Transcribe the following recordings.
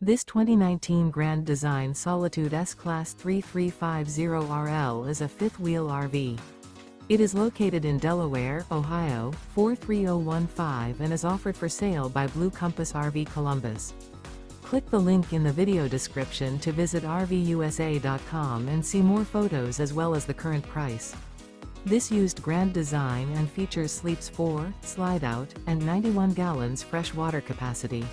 This 2019 Grand Design Solitude S-Class 3350RL is a fifth-wheel RV. It is located in Delaware, Ohio, 43015 and is offered for sale by Blue Compass RV Columbus. Click the link in the video description to visit RVUSA.com and see more photos as well as the current price. This used Grand Design and features sleeps 4, Slideout, and 91 gallons fresh water capacity.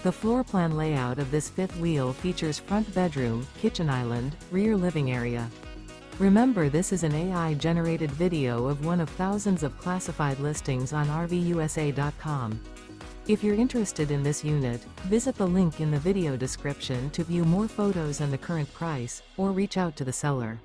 The floor plan layout of this fifth wheel features front bedroom, kitchen island, rear living area. Remember, this is an AI-generated video of one of thousands of classified listings on RVUSA.com. If you're interested in this unit, visit the link in the video description to view more photos and the current price, or reach out to the seller.